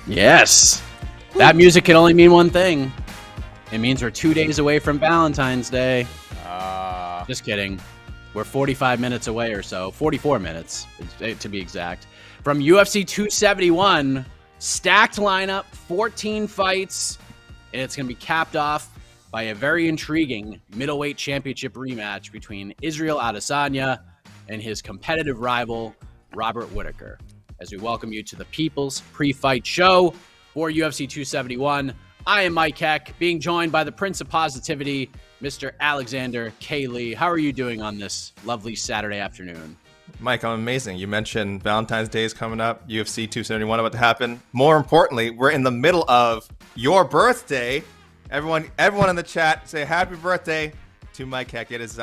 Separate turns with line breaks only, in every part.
Yes. That music can only mean one thing. It means we're 2 days away from Valentine's Day. Just kidding. We're 45 minutes away or so. 44 minutes, to be exact. From UFC 271, stacked lineup, 14 fights, and it's going to be capped off by a very intriguing middleweight championship rematch between Israel Adesanya and his competitive rival, Robert Whittaker. As we welcome you to the People's Pre-Fight Show for UFC 271. I am Mike Heck, being joined by the Prince of Positivity, Mr. Alexander K. Lee. How are you doing on this lovely Saturday afternoon?
Mike, I'm amazing. You mentioned Valentine's Day is coming up, UFC 271 about to happen. More importantly, we're in the middle of your birthday. Everyone in the chat, say happy birthday to Mike Heck. It is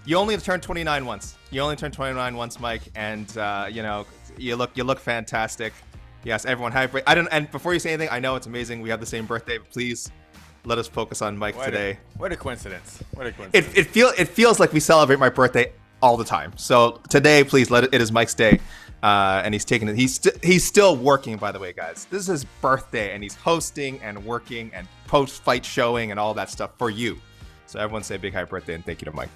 you only turn 29 once. You only turn 29 once, Mike, and you look fantastic. Yes, everyone, happy birthday. And before you say anything, I know it's amazing. We have the same birthday, but please let us focus on Mike today.
What a coincidence! What a coincidence!
It feels like we celebrate my birthday all the time. So today, please it is Mike's day, and he's taking it. He's still working, by the way, guys. This is his birthday, and he's hosting and working and post-fight showing and all that stuff for you. So everyone say big happy birthday and thank you to Mike.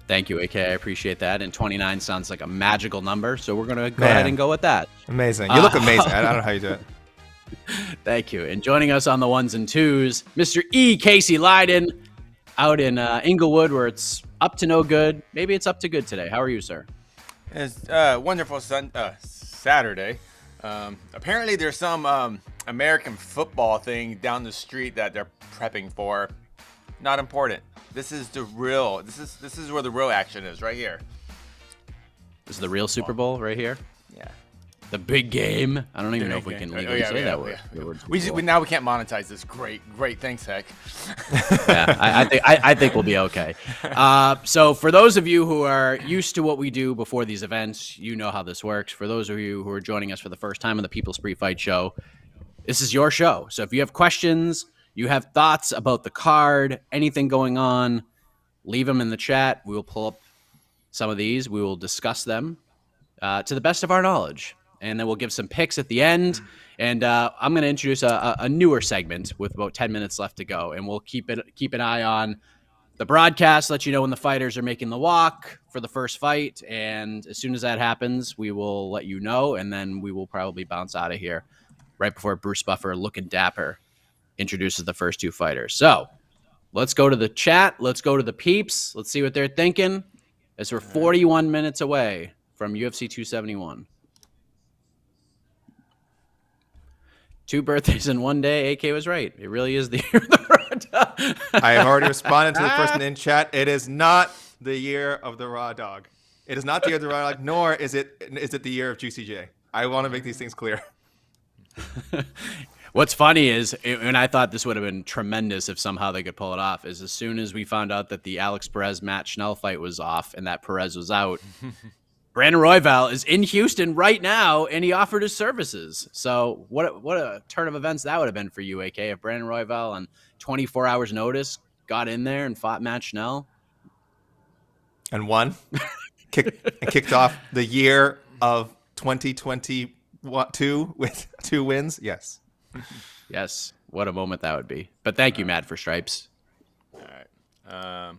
Thank you, AK. I appreciate that. And 29 sounds like a magical number, so we're going to go ahead and go with that.
Amazing. You look amazing. I don't know how you do it.
Thank you. And joining us on the ones and twos, Mr. E. Casey Leydon, out in Inglewood, where it's up to no good. Maybe it's up to good today. How are you, sir?
It's wonderful Saturday. Apparently, there's some American football thing down the street that they're prepping for. Not important. This is the real. This is where the real action is, right here.
This is the real Super Bowl right here.
Yeah.
The big game. I don't even know if we can legally say that word.
We now we can't monetize this. Great. Thanks, Heck.
Yeah, I think we'll be okay. So for those of you who are used to what we do before these events, you know how this works. For those of you who are joining us for the first time on the People's Pre-Fight Show, this is your show. So if you have questions, you have thoughts about the card, anything going on, leave them in the chat. We will pull up some of these. We will discuss them to the best of our knowledge. And then we'll give some picks at the end. And I'm going to introduce a newer segment with about 10 minutes left to go. And we'll keep an eye on the broadcast, let you know when the fighters are making the walk for the first fight. And as soon as that happens, we will let you know. And then we will probably bounce out of here right before Bruce Buffer, looking dapper, introduces the first two fighters. So let's go to the chat. Let's go to the peeps. Let's see what they're thinking as we're 41 minutes away from UFC 271. 2 birthdays in one day. AK was right. It really is the year of the Raw.
I have already responded to the person in chat. It is not the year of the Raw Dog. It is not the year of the Raw Dog, nor is it the year of Juicy J. I want to make these things clear.
What's funny is, and I thought this would have been tremendous if somehow they could pull it off, is as soon as we found out that the Alex Perez-Matt Schnell fight was off and that Perez was out, Brandon Royval is in Houston right now, and he offered his services. So what a turn of events that would have been for you, AK, if Brandon Royval on 24 hours notice got in there and fought Matt Schnell.
And won. Kicked off the year of 2022 with 2 wins. Yes.
Yes. What a moment that would be. But thank you, Matt, for Stripes.
All right.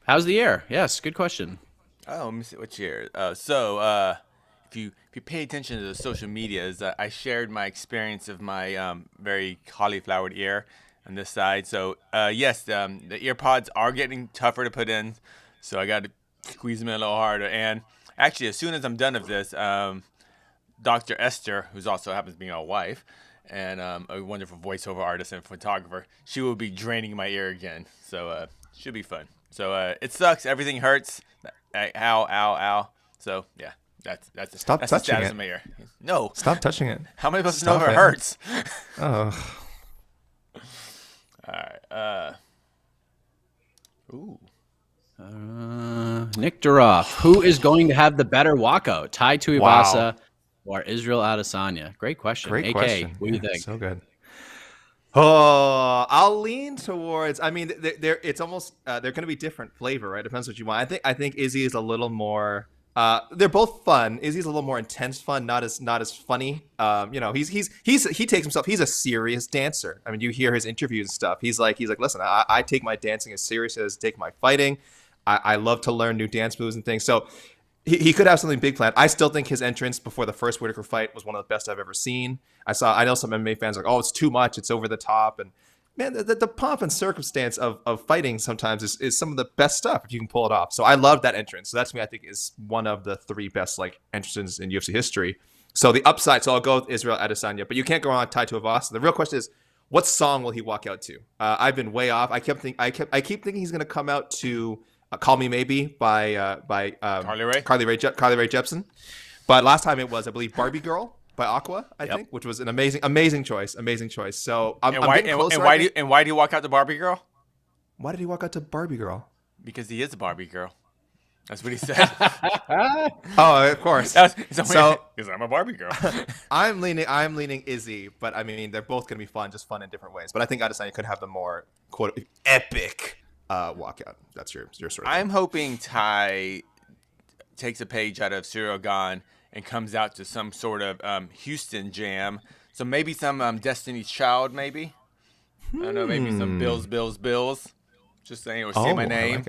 How's the year? Yes, good question.
Oh, let me see what year. If you pay attention to the social medias, I shared my experience of my very cauliflowered ear on this side. So yes, the ear pods are getting tougher to put in, so I got to squeeze them in a little harder. And actually, as soon as I'm done with this, Dr. Esther, who's also happens to be my wife, and a wonderful voiceover artist and photographer, she will be draining my ear again. So should be fun. So it sucks. Everything hurts. Ow. So yeah, that's the status of my ear. No.
Stop touching it.
How many of us know if it hurts?
Oh.
All right.
Nick Duroff, who is going to have the better walkout, Tai Tuivasa or Israel Adesanya? Great question.
Great
AK,
question.
what do you think?
So good. Oh, I'll lean towards. I mean, it's almost they're going to be different flavor, right? Depends what you want. I think Izzy is a little more. They're both fun. Izzy's a little more intense fun, not as funny. He takes himself. He's a serious dancer. I mean, you hear his interviews and stuff. He's like, listen, I take my dancing as serious as I take my fighting. I love to learn new dance moves and things. So he could have something big planned. I still think his entrance before the first Whittaker fight was one of the best I've ever seen. I know some MMA fans are like, oh, it's too much, it's over the top, and man, the pomp and circumstance of fighting sometimes is some of the best stuff if you can pull it off. So I love that entrance. So that's me. I think is one of the 3 best like entrances in UFC history. So the upside. So I'll go with Israel Adesanya, but you can't go on Tai Tuivasa. The real question is, what song will he walk out to? I've been way off. I keep thinking he's going to come out to "Call Me Maybe" by Carly Rae Jepsen. But last time it was, I believe, "Barbie Girl" by Aqua, I think, which was an amazing choice. So why
do you walk out to Barbie Girl?
Why did he walk out to Barbie Girl?
Because he is a Barbie Girl. That's what he said.
Oh, of course. Because
I'm a Barbie Girl.
I'm leaning Izzy, but I mean they're both gonna be fun, just fun in different ways. But I think Adesanya could have the more quote epic walkout. That's your sort of.
I'm hoping Ty takes a page out of Cyril Gahn and comes out to some sort of Houston jam. So maybe some Destiny's Child, maybe. I don't know, maybe some Bills. Just saying, or say my name.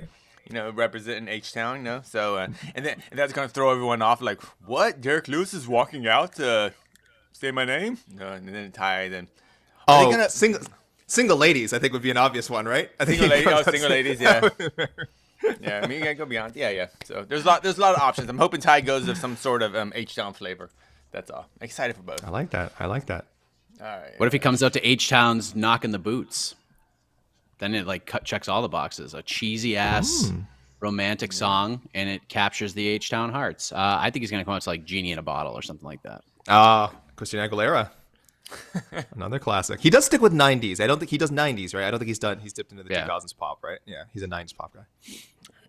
Like representing H-Town, So, and that's going to throw everyone off, like, what? Derek Lewis is walking out to say my name? No, and then Ty, then.
Single ladies, I think, would be an obvious one, right? I think
single ladies, yeah. Yeah, I mean, you gotta go beyond. Yeah. So there's a lot of options. I'm hoping Ty goes of some sort of H-Town flavor. That's all. I'm excited for both.
I like that. All
right.
What if he comes out to H-Town's "Knocking the Boots"? Then it checks all the boxes. A cheesy ass romantic song, and it captures the H-Town hearts. I think he's gonna come out to like "Genie in a Bottle" or something like that.
Christina Aguilera. Another classic. He does stick with 90s. I don't think he does 90s, right? I don't think he's dipped into the 2000s pop, right? Yeah, he's a 90s pop guy.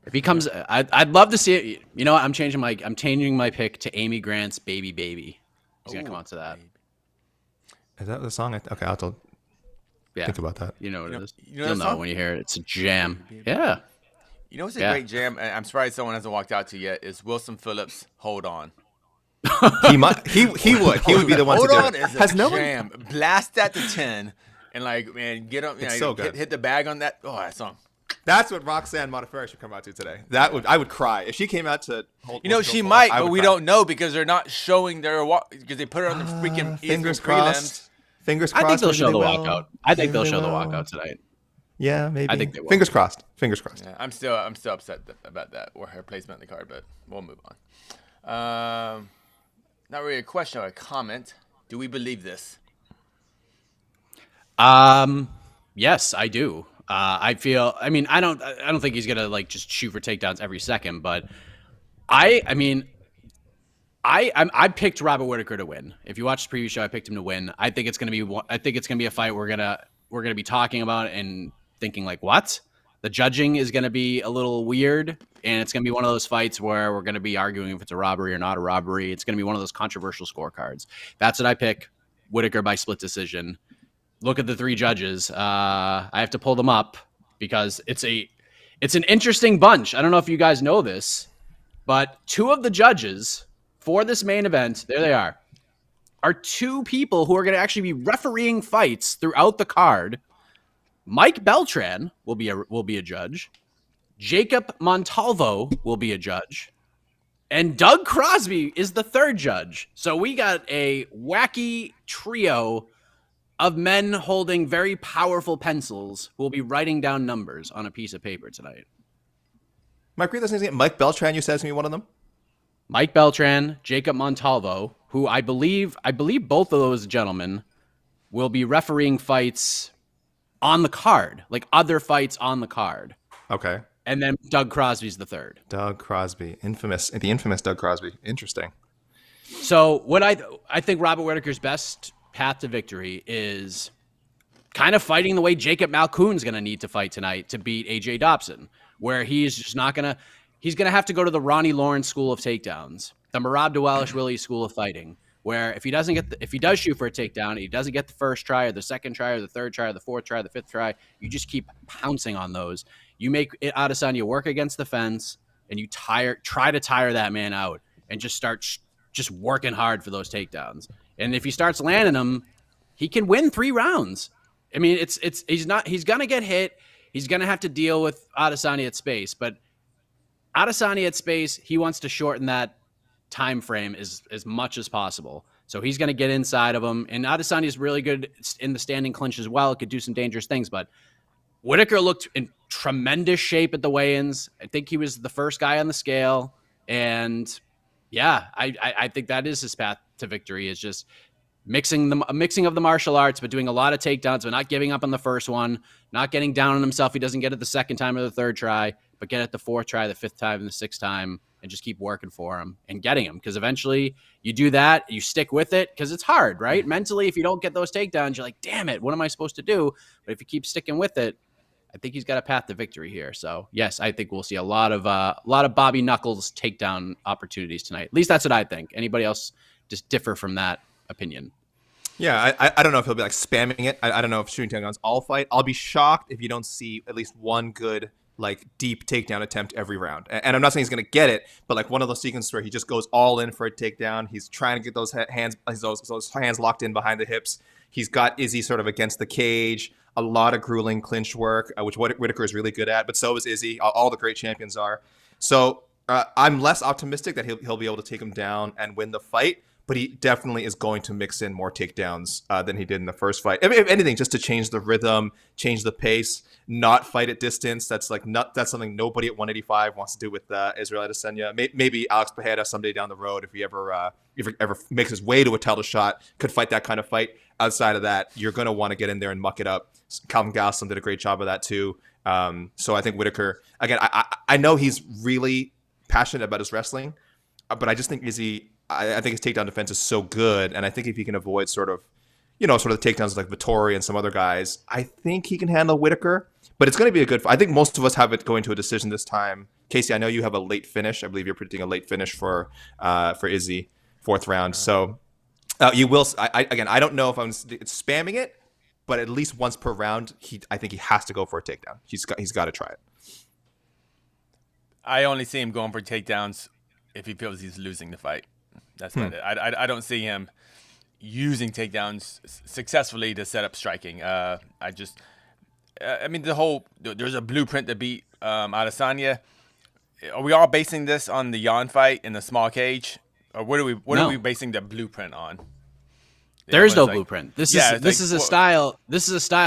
If he comes, I'd love to see it. You know what? I'm changing my pick to Amy Grant's "Baby Baby." He's gonna come out to that.
Is that the song? Okay, I'll have to think about that.
You know what it is. You'll know when you hear it. It's a jam. Yeah.
You know what's a great jam? I'm surprised someone hasn't walked out to yet. Is Wilson Phillips' "Hold On."
He would be the one to do it.
Has no jam. Blast that to 10 and get up.
It's so good.
Hit the bag on that. Oh, that song.
That's what Roxanne Modafferi should come out to today. I would cry if she came out to.
She might, but we don't know because they're not showing because they put it on the freaking
fingers crossed. Fingers crossed.
I think they'll show the walkout. I think they'll show the walkout tonight.
Yeah, maybe.
I think they will.
Fingers crossed.
Yeah, I'm still upset about that or her placement in the card, but we'll move on. Not really a question or a comment. Do we believe this?
Yes, I do. I don't think he's gonna just shoot for takedowns every second, but I picked Robert Whittaker to win. If you watch the preview show, I picked him to win. I think it's gonna be a fight we're gonna be talking about and thinking what? The judging is gonna be a little weird, and it's gonna be one of those fights where we're gonna be arguing if it's a robbery or not a robbery. It's gonna be one of those controversial scorecards. That's what I pick. Whittaker by split decision. Look at the 3 judges. I have to pull them up because it's an interesting bunch. I don't know if you guys know this, but 2 of the judges for this main event, there they are 2 people who are going to actually be refereeing fights throughout the card. Mike Beltran will be a judge. Jacob Montalvo will be a judge. And Doug Crosby is the 3rd judge. So we got a wacky trio of men holding very powerful pencils who will be writing down numbers on a piece of paper tonight.
Mike Beltran, you said to me one of them?
Mike Beltran, Jacob Montalvo, who I believe both of those gentlemen will be refereeing fights on the card, other fights on the card.
Okay.
And then Doug Crosby's the 3rd.
Doug Crosby, the infamous Doug Crosby. Interesting.
So what I think Robert Whittaker's best path to victory is kind of fighting the way Jacob Malkoun's going to need to fight tonight to beat AJ Dobson, where he's just not going to – he's going to have to go to the Ronnie Lawrence school of takedowns, the Merab Dwalish-Willie school of fighting, where if he does shoot for a takedown, and he doesn't get the first try or the second try or the third try or the fourth try or the fifth try, you just keep pouncing on those. You make Adesanya work against the fence, and you try to tire that man out and just start just working hard for those takedowns. And if he starts landing them, he can win 3 rounds. I mean, he's going to get hit. He's going to have to deal with Adesanya at space, but Adesanya at space, he wants to shorten that time frame as much as possible. So he's going to get inside of him. And Adesanya is really good in the standing clinch as well. It could do some dangerous things, but Whittaker looked in tremendous shape at the weigh-ins. I think he was the first guy on the scale. And yeah, I think that is his path to victory, is just mixing of the martial arts, but doing a lot of takedowns, but not giving up on the first one, not getting down on himself. He doesn't get it the second time or the third try, but get it the fourth try, the fifth time, and the sixth time, and just keep working for him and getting him. Because eventually you do that, you stick with it, because it's hard, right? Mentally, if you don't get those takedowns, you're like, damn it, what am I supposed to do? But if you keep sticking with it, I think he's got a path to victory here. So yes, I think we'll see a lot of Bobby Knuckles takedown opportunities tonight. At least that's what I think. Anybody else just differ from that opinion?
Yeah, I don't know if he'll be like spamming it. I don't know if shooting takedowns all fight. I'll be shocked if you don't see at least one good like deep takedown attempt every round. And I'm not saying he's going to get it, but like one of those sequences where he just goes all in for a takedown. He's trying to get those hands locked in behind the hips. He's got Izzy sort of against the cage. A lot of grueling clinch work, which Whittaker is really good at, but so is Izzy. All the great champions are. So I'm less optimistic that he'll be able to take him down and win the fight, but he definitely is going to mix in more takedowns than he did in the first fight. If anything, just to change the rhythm, change the pace, not fight at distance. That's something nobody at 185 wants to do with Israel Adesanya. Maybe Alex Pereira someday down the road, if he ever makes his way to a title shot, could fight that kind of fight. Outside of that, you're going to want to get in there and muck it up. Calvin Gastelum did a great job of that too. So I think Whittaker, again, I know he's really passionate about his wrestling, but I just think Izzy, I think his takedown defense is so good, and I think if he can avoid sort of the takedowns like Vettori and some other guys, I think he can handle Whittaker. But it's going to be a good fight. I think most of us have it going to a decision this time. Casey, I know you have a late finish. I believe you're predicting a late finish for Izzy, 4th round. So you will. I don't know if I'm spamming it, but at least once per round, I think he has to go for a takedown. He's got to try it.
I only see him going for takedowns if he feels he's losing the fight. That's about it. I don't see him using takedowns successfully to set up striking. I mean, there's a blueprint to beat Adesanya. Are we all basing this on the Yan fight in the small cage, or what are we basing the blueprint on?
There's no blueprint. This is a style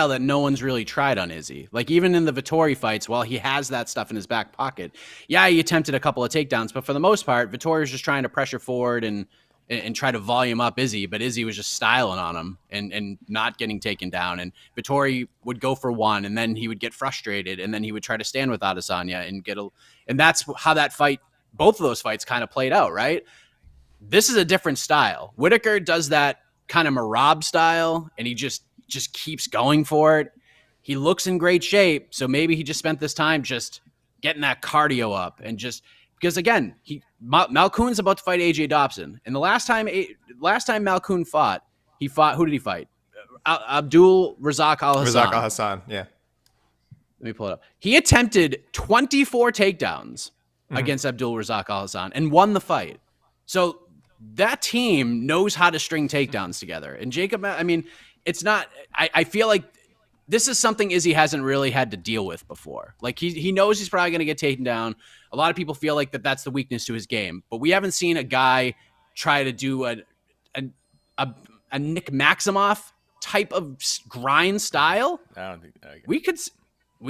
that no one's really tried on Izzy. Like even in the Vettori fights, while he has that stuff in his back pocket, yeah, he attempted a couple of takedowns, but for the most part, Vettori was just trying to pressure forward and try to volume up Izzy, but Izzy was just styling on him and not getting taken down. And Vettori would go for one, and then he would get frustrated, and then he would try to stand with Adesanya and that's how that fight, both of those fights kind of played out, right? This is a different style. Whittaker does that kind of Marab style, and he just keeps going for it. He looks in great shape, so maybe he just spent this time just getting that cardio up and just because again, Malkoun's about to fight AJ Dobson, and the last time Malkoun fought, who did he fight? Abdul Razak Al Hassan.
Razak Al Hassan, yeah.
Let me pull it up. He attempted 24 takedowns against Abdul Razak Al Hassan and won the fight. So that team knows how to string takedowns together. And Jacob, I mean, it's not. I feel like this is something Izzy hasn't really had to deal with before. Like he knows he's probably going to get taken down. A lot of people feel like that's the weakness to his game, but we haven't seen a guy try to do a Nick Maximoff type of grind style.
I don't think
we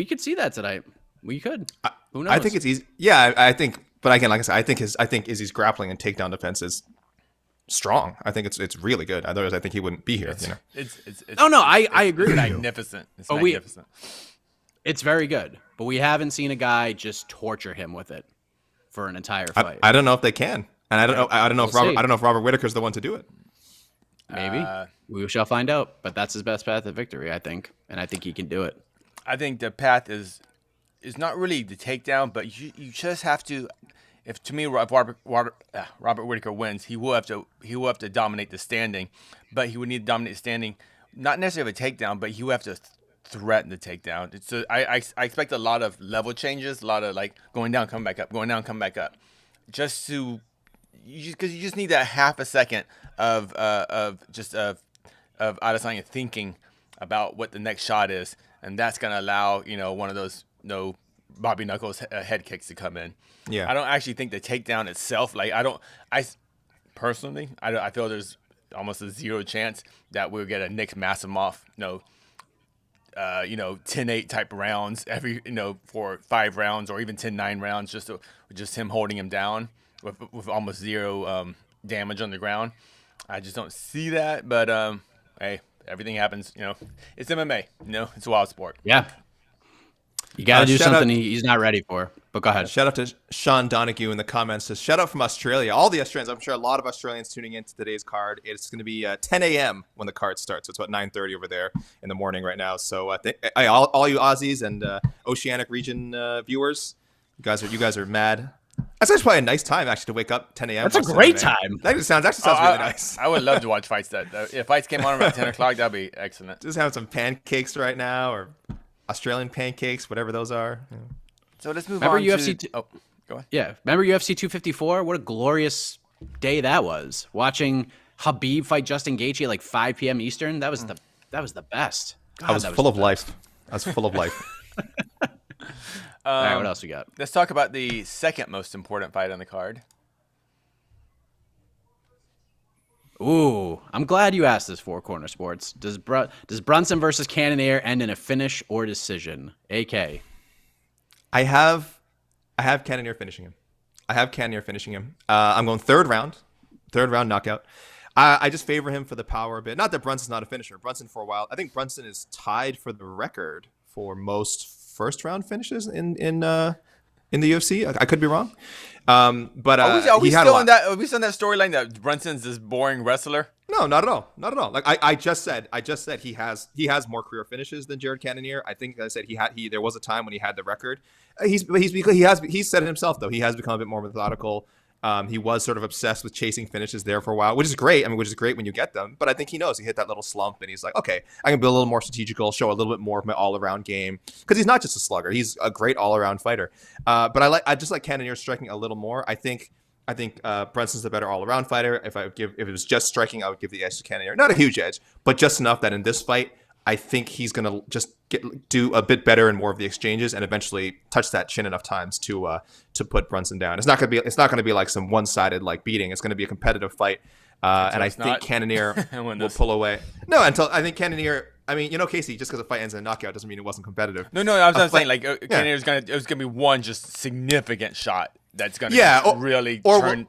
could see that tonight. We could. Who knows?
I think it's easy. Yeah, I think. But again, like I said, I think Izzy's grappling and takedown defense is strong. I think it's really good. Otherwise, I think he wouldn't be here.
I agree.
Magnificent. It's magnificent.
It's very good, but we haven't seen a guy just torture him with it for an entire fight.
I don't know if they can, and I don't know if Robert Whittaker's the one to do it.
Maybe we shall find out. But that's his best path to victory, I think, and I think he can do it.
I think the path is not really the takedown, but you just have to. if to me if Robert Whittaker wins, he will have to dominate the standing, but he would need to dominate the standing, not necessarily a takedown, but he will have to threaten the takedown. So I expect a lot of level changes, a lot of like going down, come back up, going down, come back up, just to because you just need that half a second of Adesanya thinking about what the next shot is, and that's gonna allow one of those Bobby Knuckles head kicks to come in.
Yeah,
I don't actually think the takedown itself, like I personally feel there's almost a zero chance that we'll get a Nick Massimov 10-8 type rounds every for 5 rounds or even 10-9 rounds, just him holding him down with almost zero damage on the ground. I just don't see that, but hey, everything happens. It's MMA. It's a wild sport.
Yeah, you got to do
shout
something
out-
he's not ready for. But go ahead.
Shout out to Sean Donahue in the comments. Says, shout out from Australia. All the Australians. I'm sure a lot of Australians tuning into today's card. It's going to be 10 a.m. when the card starts. So it's about 9:30 over there in the morning right now. So I think all you Aussies and Oceanic region viewers, you guys are mad. That's actually probably a nice time actually to wake up 10 a.m.
That's a great time.
That sounds really nice.
I would love to watch fights if fights came on around 10 o'clock, that'd be excellent.
Just having some pancakes right now, or Australian pancakes, whatever those are. Yeah.
So let's move
Remember
on
UFC
to... Oh, go ahead.
Yeah, remember UFC 254? What a glorious day that was. Watching Khabib fight Justin Gaethje at like 5 p.m. Eastern. That was the best. God,
I was full of life. I was full of life.
All right, what else we got?
Let's talk about the second most important fight on the card.
Ooh, I'm glad you asked this, Four Corner Sports. Does Brunson versus Cannonier end in a finish or decision? AK.
I have Cannonier finishing him. I'm going third round knockout. I just favor him for the power a bit. Not that Brunson's not a finisher. Brunson for a while. I think Brunson is tied for the record for most first round finishes in the UFC. I could be wrong. But
are we
he had
still
a lot.
on that? Are we still on that storyline that Brunson's this boring wrestler?
No, not at all. Not at all. Like I just said he has more career finishes than Jared Cannonier. I think I said there was a time when he had the record. He's said it himself though. He has become a bit more methodical. He was sort of obsessed with chasing finishes there for a while, which is great. I mean, which is great when you get them. But I think he knows he hit that little slump, and he's like, okay, I can be a little more strategical, show a little bit more of my all-around game, because he's not just a slugger; he's a great all-around fighter. But I just like Cannonier striking a little more. I think Brunson's the better all-around fighter. If it was just striking, I would give the edge to Cannonier. Not a huge edge, but just enough that in this fight, I think he's gonna just do a bit better in more of the exchanges and eventually touch that chin enough times to put Brunson down. It's not gonna be like some one-sided like beating. It's gonna be a competitive fight, and I think Cannonier will pull away. No, I think Cannonier. I mean, Casey, just because a fight ends in a knockout doesn't mean it wasn't competitive.
No, I was saying like Cannonier's it was gonna be one just significant shot that's gonna really turn.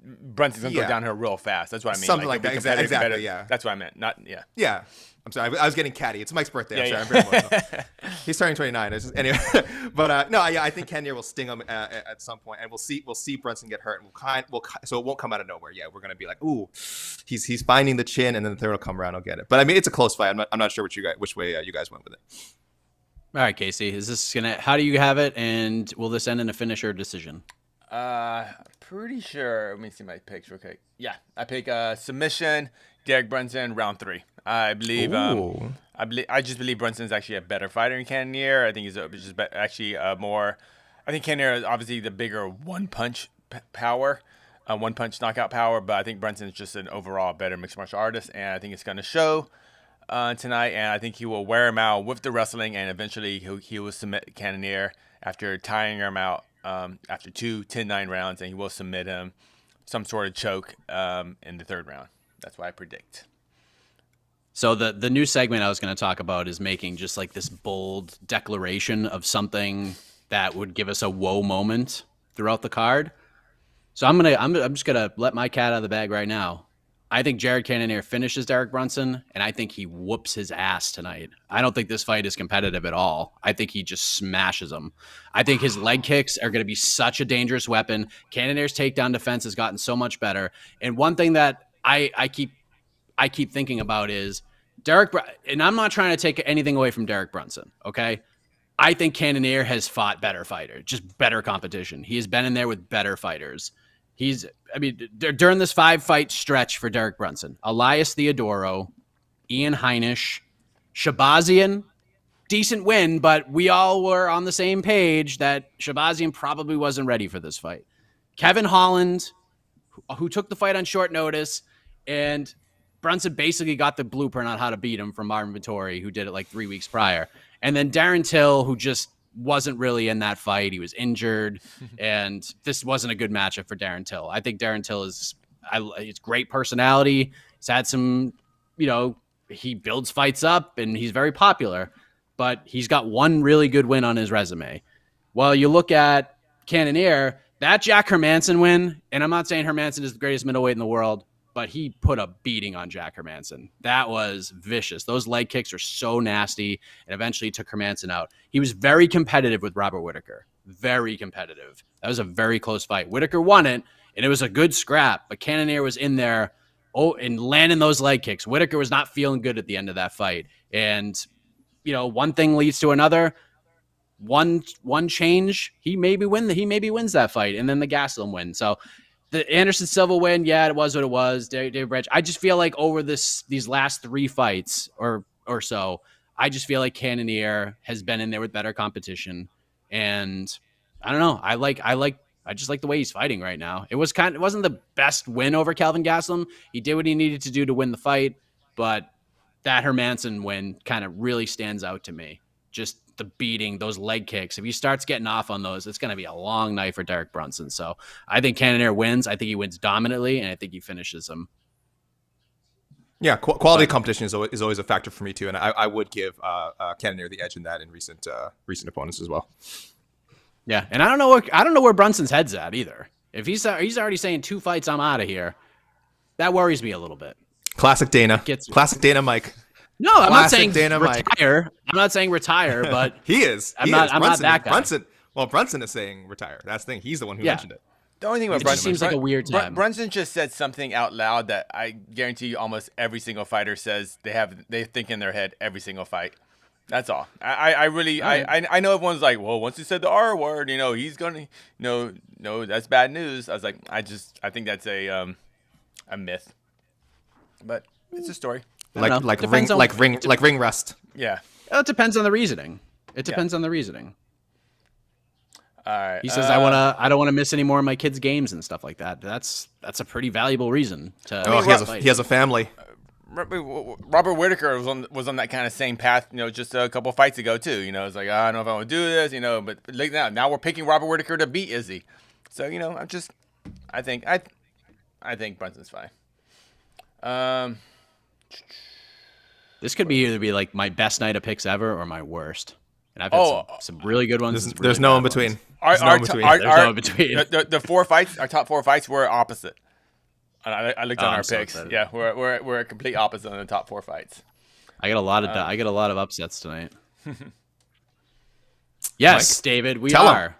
Brunson's gonna go down here real fast. That's what I mean.
Something like that. Exactly. Yeah.
That's what I meant. Not yeah.
Yeah. I'm sorry. I was getting catty. It's Mike's birthday. I'm sorry. I'm very emotional. He's turning 29. Anyway, but no, yeah, I think Cannonier will sting him at some point, and we'll see Brunson get hurt, and so it won't come out of nowhere. Yeah, we're gonna be like, ooh, he's finding the chin, and then the third will come around. I'll get it. But I mean, it's a close fight. I'm not sure which way you guys went with it.
All right, Casey, is this how do you have it, and will this end in a finish or decision?
Pretty sure. Let me see my picks real quick. Yeah, I pick submission. Derek Brunson, round 3. I believe. I just believe Brunson's actually a better fighter than Cannonier. I think he's just actually more. I think Cannonier is obviously the bigger one-punch power, one-punch knockout power. But I think Brunson's just an overall better mixed martial artist, and I think it's going to show tonight. And I think he will wear him out with the wrestling, and eventually he will submit Cannonier after tiring him out after 2 10-9 rounds, and he will submit him some sort of choke in the third round. That's what I predict.
So the new segment I was going to talk about is making just like this bold declaration of something that would give us a whoa moment throughout the card. So I'm just gonna let my cat out of the bag right now. I think Jared Cannonier finishes Derek Brunson, and I think he whoops his ass tonight. I don't think this fight is competitive at all. I think he just smashes him. I think his leg kicks are going to be such a dangerous weapon. Cannonier's takedown defense has gotten so much better. And one thing that I keep thinking about is and I'm not trying to take anything away from Derek Brunson, okay? I think Cannonier has fought better fighters, just better competition. He has been in there with better fighters. During this 5-fight stretch for Derek Brunson, Elias Theodoro, Ian Heinisch, Shabazian, decent win, but we all were on the same page that Shabazian probably wasn't ready for this fight. Kevin Holland, who took the fight on short notice, and Brunson basically got the blueprint on how to beat him from Marvin Vettori, who did it like 3 weeks prior. And then Darren Till, who just wasn't really in that fight. He was injured, and this wasn't a good matchup for Darren Till. I think Darren Till is great personality. He's had some, he builds fights up, and he's very popular, but he's got one really good win on his resume. Well, you look at Cannonier, that Jack Hermanson win, and I'm not saying Hermanson is the greatest middleweight in the world, but he put a beating on Jack Hermanson. That was vicious. Those leg kicks are so nasty, and eventually took Hermanson out. He was very competitive with Robert Whittaker. Very competitive. That was a very close fight. Whittaker won it, and it was a good scrap, but Cannonier was in there and landing those leg kicks. Whittaker was not feeling good at the end of that fight. And, one thing leads to another. One change, he maybe wins that fight, and then the Gastelum win. So the Anderson Silva win, yeah, it was what it was. Dave Branch. I just feel like over these last 3 fights or so, I just feel like Cannonier has been in there with better competition, and I don't know. I just like the way he's fighting right now. It wasn't the best win over Kelvin Gastelum. He did what he needed to do to win the fight, but that Hermanson win kind of really stands out to me. Just the beating, those leg kicks. If he starts getting off on those, it's going to be a long night for Derek Brunson. So I think Cannonier wins. I think he wins dominantly, and I think he finishes him.
Yeah, quality competition is always a factor for me too, and I would give Cannonier the edge in that in recent opponents as well.
Yeah, and I don't know where Brunson's head's at either. If he's already saying 2 fights, I'm out of here, that worries me a little bit.
Classic Dana. Classic Dana, Mike.
No, I'm not saying
Dana
retire.
Mike.
I'm not saying retire, but
he is.
I'm not that guy.
Brunson is saying retire. That's the thing. He's the one who mentioned it.
The only thing about Brunson
seems like a weird time.
Brunson just said something out loud that I guarantee you almost every single fighter says they think in their head every single fight. That's all. I know everyone's like, well, once he said the R word, he's gonna no, that's bad news. I was like, I think that's a myth, but it's a story.
Like ring rust.
Yeah.
Well, it depends on the reasoning. It depends on the reasoning.
All right.
He says, I don't want to miss any more of my kids' games and stuff like that. That's a pretty valuable reason to.
He has a family.
Robert Whittaker was on that kind of same path, just a couple of fights ago too. It's like, I don't know if I want to do this, but like now we're picking Robert Whittaker to beat Izzy. So I think Brunson's fine.
This could either be like my best night of picks ever or my worst. And I've had some really good ones.
There's no in between.
There's no in between.
The 4 fights, our top 4 fights were opposite. I looked on our picks.
Excited.
Yeah, we're a complete opposite on the top 4 fights.
I get a lot of upsets tonight. Yes, Mike, David, we are.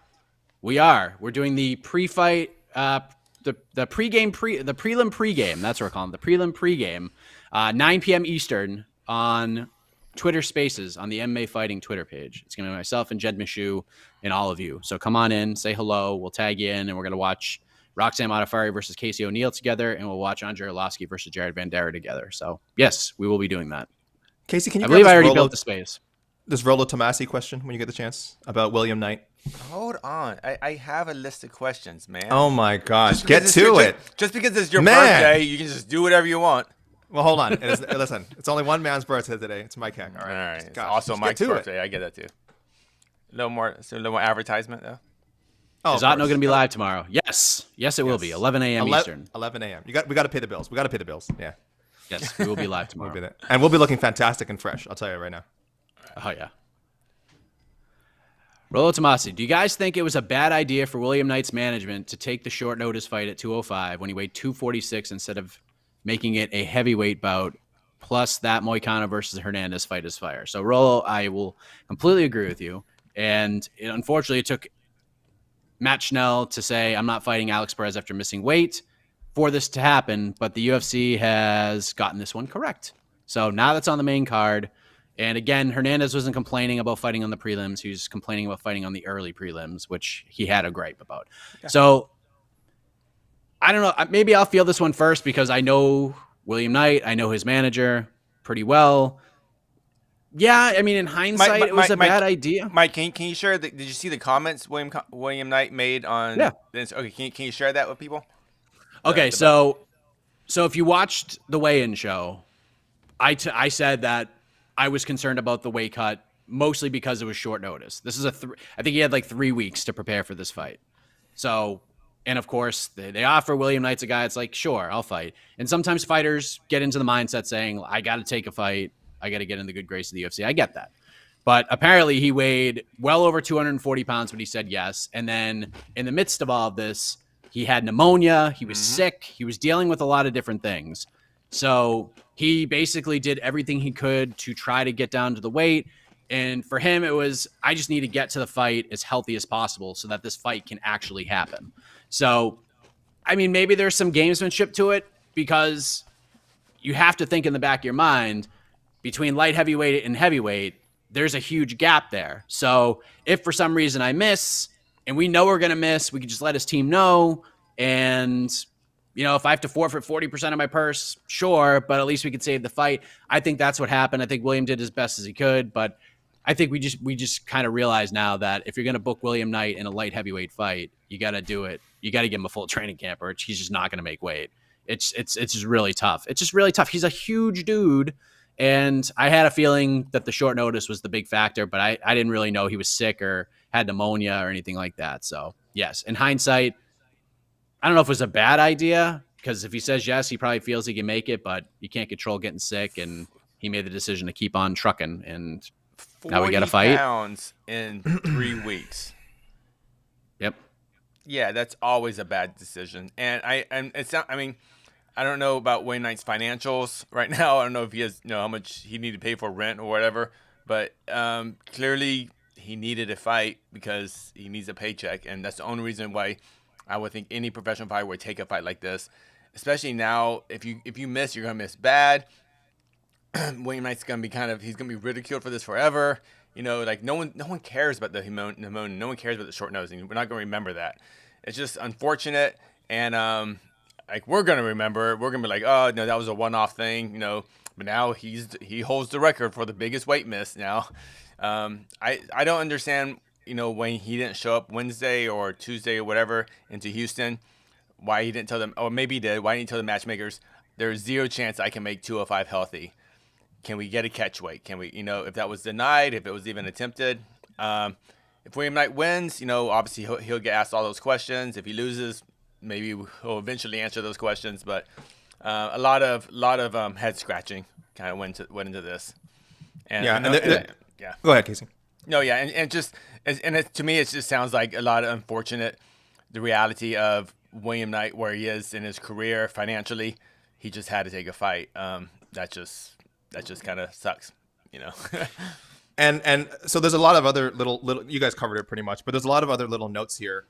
We're doing the pre-fight, the prelim pregame. That's what we're calling it, the prelim pregame, 9 p.m. Eastern on Twitter Spaces on the MMA Fighting Twitter page. It's going to be myself and Jed Mishu and all of you. So come on in, say hello. We'll tag you in, and we're going to watch Roxanne Modafferi versus Casey O'Neill together, and we'll watch Andre Arlovsky versus Jared Bandera together. So, yes, we will be doing that.
Casey, can you?
I believe I already built the space.
This Rollo Tomasi question when you get the chance about William Knight.
Hold on. I have a list of questions, man.
Oh, my gosh. Get to it.
Just because it's your birthday, you can just do whatever you want.
Well, hold on. Listen, it's only one man's birthday today. It's Mike Heck. All right.
It's also Mike's birthday. I get that, too. A little more advertisement, though.
Is Otno going to be live tomorrow? Yes, it will be. 11 a.m. Eastern.
11 a.m. We got to pay the bills. Yeah.
Yes, we will be live tomorrow.
And we'll be looking fantastic and fresh. I'll tell you right now.
Oh yeah. Rollo Tomasi, do you guys think it was a bad idea for William Knight's management to take the short notice fight at 205 when he weighed 246 instead of making it a heavyweight bout? Plus that Moicano versus Hernandez fight is fire. So Rollo, I will completely agree with you. And unfortunately, it took Matt Schnell to say, I'm not fighting Alex Perez after missing weight for this to happen, but the UFC has gotten this one correct. So now that's on the main card. And again, Hernandez wasn't complaining about fighting on the prelims. He was complaining about fighting on the early prelims, which he had a gripe about. Yeah. So I don't know. Maybe I'll feel this one first because I know William Knight. I know his manager pretty well. Yeah, I mean, in hindsight, it was a bad idea.
Mike, can you share? Did you see the comments William Knight made on this? Okay, can you share that with people?
Okay, so if you watched the weigh-in show, I said that I was concerned about the weight cut mostly because it was short notice. This is I think he had like 3 weeks to prepare for this fight. So, and of course, they offer William Knight's a guy. It's like, sure, I'll fight. And sometimes fighters get into the mindset saying, I got to take a fight. I got to get in the good grace of the UFC. I get that. But apparently he weighed well over 240 pounds when he said yes. And then in the midst of all of this, he had pneumonia. He was sick. He was dealing with a lot of different things. So he basically did everything he could to try to get down to the weight. And for him, it was, I just need to get to the fight as healthy as possible so that this fight can actually happen. So, I mean, maybe there's some gamesmanship to it because you have to think in the back of your mind, between light heavyweight and heavyweight, there's a huge gap there. So if for some reason I miss and we know we're going to miss, we can just let his team know. And, you know, if I have to forfeit 40% of my purse, sure, but at least we could save the fight. I think that's what happened. I think William did as best as he could, but I think we just kind of realize now that if you're going to book William Knight in a light heavyweight fight, you got to do it. You got to give him a full training camp or he's just not going to make weight. It's just really tough. It's just really tough. He's a huge dude. And I had a feeling that the short notice was the big factor, but I didn't really know he was sick or had pneumonia or anything like that. So, yes, in hindsight, I don't know if it was a bad idea because if he says yes, he probably feels he can make it, but you can't control getting sick. And he made the decision to keep on trucking. And now we got to fight.
40 pounds in 3 weeks.
Yep.
Yeah, that's always a bad decision. And it's not, I mean, I don't know about Wayne Knight's financials right now. I don't know if he has, how much he needed to pay for rent or whatever. But clearly he needed a fight because he needs a paycheck. And that's the only reason why I would think any professional fighter would take a fight like this. Especially now, if you miss, you're going to miss bad. William Knight's going to be he's going to be ridiculed for this forever. Like no one cares about the pneumonia. No one cares about the short nose. And we're not going to remember that. It's just unfortunate. And, like we're gonna remember, we're gonna be like, oh no, that was a one-off thing, But now he holds the record for the biggest weight miss now. I don't understand, when he didn't show up Wednesday or Tuesday or whatever into Houston, why he didn't tell them, or maybe he did. Why didn't he tell the matchmakers? There's zero chance I can make 205 healthy. Can we get a catch weight? Can we, if that was denied, if it was even attempted? If William Knight wins, obviously he'll get asked all those questions. If he loses, maybe we'll eventually answer those questions, but a lot of head scratching kind of went into this. And, yeah.
Go ahead, Casey.
No, yeah, to me, it just sounds like a lot of unfortunate. The reality of William Knight, where he is in his career financially, he just had to take a fight. That just kind of sucks,
And so there's a lot of other little you guys covered it pretty much, but there's a lot of other little notes here.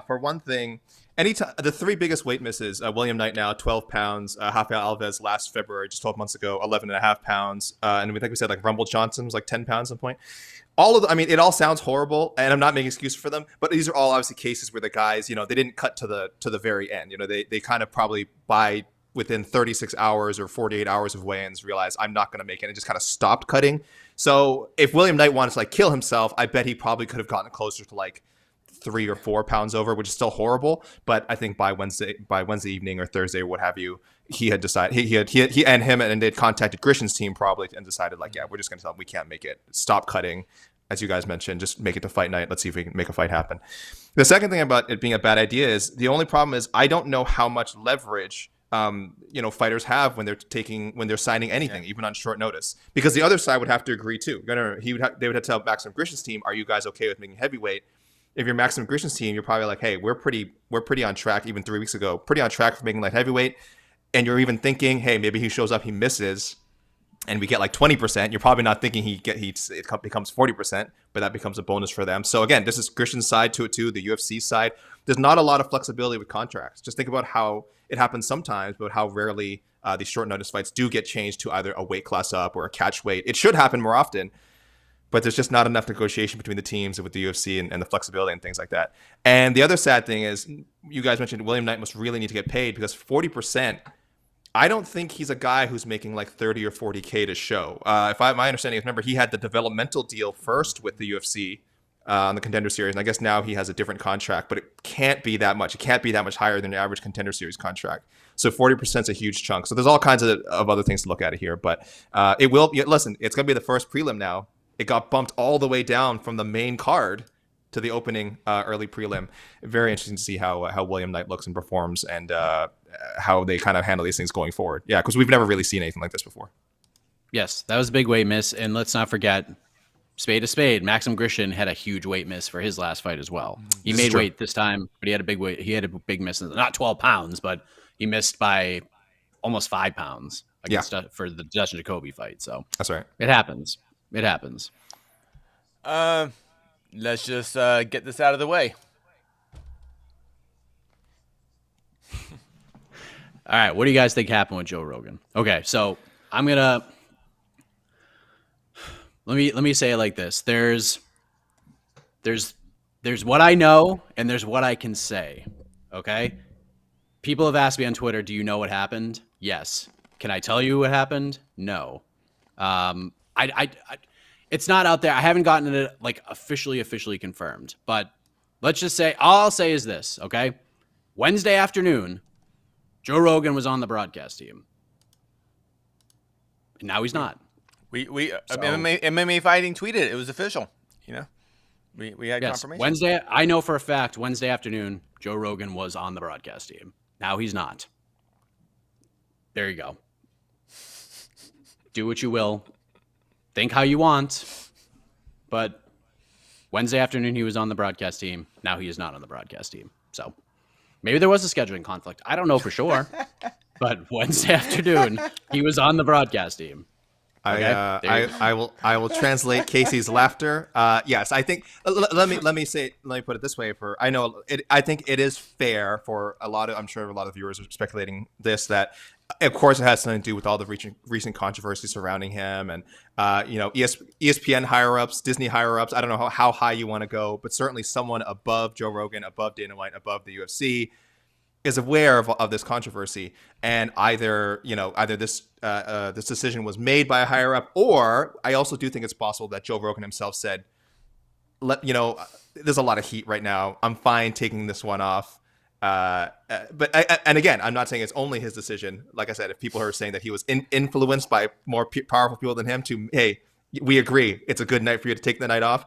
For one thing, anytime the 3 biggest weight misses, William Knight now 12 pounds, Rafael Alves last February, just 12 months ago, 11.5 pounds, and we said like Rumble Johnson was like 10 pounds at some point. It all sounds horrible, and I'm not making excuses for them, but these are all obviously cases where the guys, they didn't cut to the very end. They kind of probably within 36 hours or 48 hours of weigh-ins realized I'm not going to make it and just kind of stopped cutting. So if William Knight wanted to kill himself, I bet he probably could have gotten closer to 3 or 4 pounds over, which is still horrible. But I think by Wednesday evening or Thursday or what have you, he had decided he and him and they'd contacted Grishin's team probably and decided yeah, we're just going to tell him we can't make it. Stop cutting. As you guys mentioned, just make it to fight night. Let's see if we can make a fight happen. The second thing about it being a bad idea is the only problem is I don't know how much leverage fighters have when they're signing anything, even on short notice, because the other side would have to agree too. They would have to tell Maxim Grishin's team, "Are you guys okay with making heavyweight?" If you're Maxim Grishin's team, you're probably like, "Hey, we're pretty on track." Even 3 weeks ago, pretty on track for making light heavyweight, and you're even thinking, "Hey, maybe he shows up, he misses, and we get 20%." You're probably not thinking it becomes 40%, but that becomes a bonus for them. So again, this is Grishin's side to it too, the UFC side. There's not a lot of flexibility with contracts. Just think about how it happens sometimes, but how rarely these short notice fights do get changed to either a weight class up or a catch weight. It should happen more often, but there's just not enough negotiation between the teams and with the UFC and the flexibility and things like that. And the other sad thing is, you guys mentioned William Knight must really need to get paid, because 40%, I don't think he's a guy who's making like 30 or 40K to show. My understanding is, remember, he had the developmental deal first with the UFC on the Contender Series, and I guess now he has a different contract, but it can't be that much. It can't be that much higher than the average Contender Series contract. So 40% is a huge chunk. So there's all kinds of other things to look at here, but it will. Listen, it's going to be the first prelim now. It got bumped all the way down from the main card to the opening early prelim. Very interesting to see how William Knight looks and performs, and how they kind of handle these things going forward. Yeah, because we've never really seen anything like this before.
Yes, that was a big weight miss, and let's not forget, spade to spade, Maxim Grishin had a huge weight miss for his last fight as well. He made weight this time, but he had a big weight. He had a big miss, not 12 pounds, but he missed by almost 5 pounds against for the Dustin Jacoby fight. So
that's right.
It happens. It happens.
Let's just get this out of the way.
All right, what do you guys think happened with Joe Rogan? Okay, so I'm gonna let me say it like this. There's what I know and there's what I can say. Okay, people have asked me on Twitter, "Do you know what happened?" Yes. Can I tell you what happened? No. It's not out there. I haven't gotten it like officially confirmed. But let's just say, all I'll say is this, okay? Wednesday afternoon, Joe Rogan was on the broadcast team. And now he's not.
MMA Fighting tweeted it. It was official. You know, we had confirmation.
Wednesday, I know for a fact, Wednesday afternoon, Joe Rogan was on the broadcast team. Now he's not. There you go. Do what you will. Think how you want. But Wednesday afternoon, he was on the broadcast team. Now he is not on the broadcast team. So maybe there was a scheduling conflict. I don't know for sure. But Wednesday afternoon, he was on the broadcast team. Okay?
I will translate Casey's laughter. Yes, I think. Let me put it this way. I think it is fair for a lot of. I'm sure a lot of viewers are speculating this, that of course it has something to do with all the recent controversy surrounding him, and ESPN higher ups, Disney higher ups. I don't know how high you want to go, but certainly someone above Joe Rogan, above Dana White, above the UFC is aware of this controversy, and either this decision was made by a higher up, or I also do think it's possible that Joe Rogan himself said, there's a lot of heat right now. I'm fine taking this one off. And again, I'm not saying it's only his decision. Like I said, if people are saying that he was influenced by more powerful people than him to, hey, we agree, it's a good night for you to take the night off,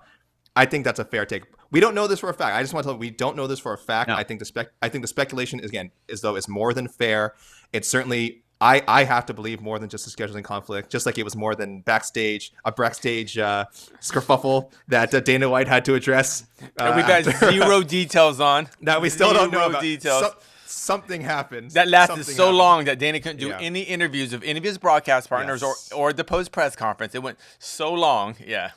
I think that's a fair take. We don't know this for a fact. I just want to tell you, we don't know this for a fact. No. I think the speculation is though is more than fair. It's certainly, I have to believe, more than just a scheduling conflict, just like it was more than a backstage skerfuffle that Dana White had to address.
We got zero details on.
That we still don't know about.
Details.
Something happened.
That lasted so long that Dana couldn't do any interviews of any of his broadcast partners or the post press conference. It went so long. Yeah.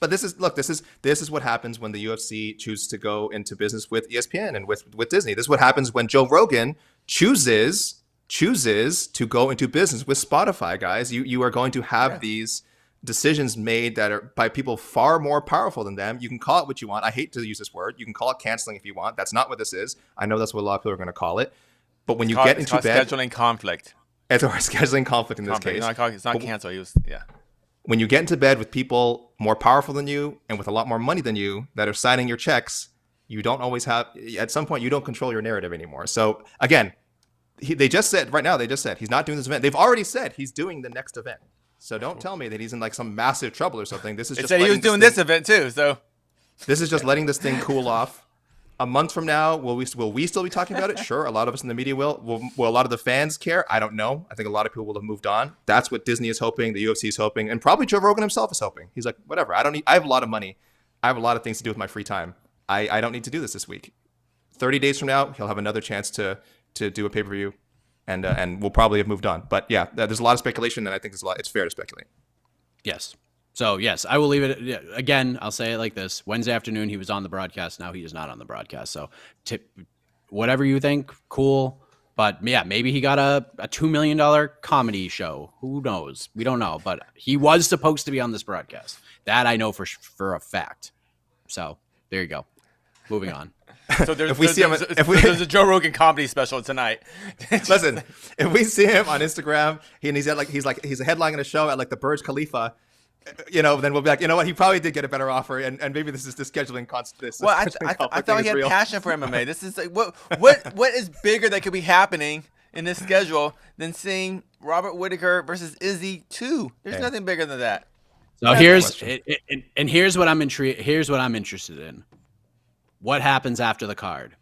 But this is what happens when the UFC chooses to go into business with ESPN and with Disney. This is what happens when Joe Rogan chooses to go into business with Spotify, guys. You are going to have these decisions made that are by people far more powerful than them. You can call it what you want. I hate to use this word. You can call it canceling if you want. That's not what this is. I know that's what a lot of people are going to call it. But when you get into bed,
scheduling conflict.
It's a scheduling conflict in this case.
It's not cancel.
When you get into bed with people more powerful than you and with a lot more money than you that are signing your checks, you don't always have. At some point, you don't control your narrative anymore. So again, they just said he's not doing this event. They've already said he's doing the next event. So don't tell me that he's in like some massive trouble or something. This is just.
They said he was doing this event too. So
this is just letting this thing cool off. A month from now, will we still be talking about it? Sure, a lot of us in the media will. Will a lot of the fans care? I don't know. I think a lot of people will have moved on. That's what Disney is hoping. The UFC is hoping, and probably Joe Rogan himself is hoping. He's like, whatever. I have a lot of money. I have a lot of things to do with my free time. I don't need to do this week. 30 days from now, he'll have another chance to do a pay-per-view. And we'll probably have moved on. But yeah, there's a lot of speculation, and I think it's fair to speculate.
Yes. So, yes, I will leave it. Again, I'll say it like this. Wednesday afternoon, he was on the broadcast. Now he is not on the broadcast. So whatever you think, cool. But yeah, maybe he got a $2 million comedy show. Who knows? We don't know. But he was supposed to be on this broadcast. That I know for a fact. So there you go. Moving on.
So there's,
If we see him- if we-
there's a Joe Rogan comedy special tonight.
Listen, if we see him on Instagram, he's a headlining a show at like the Burj Khalifa, then we'll be like, you know what, he probably did get a better offer, and maybe this is the scheduling constant.
Well, I thought he had passion for MMA. This is like what is bigger that could be happening in this schedule than seeing Robert Whittaker versus Izzy 2? There's nothing bigger than that.
So here's what I'm interested in. What happens after the card?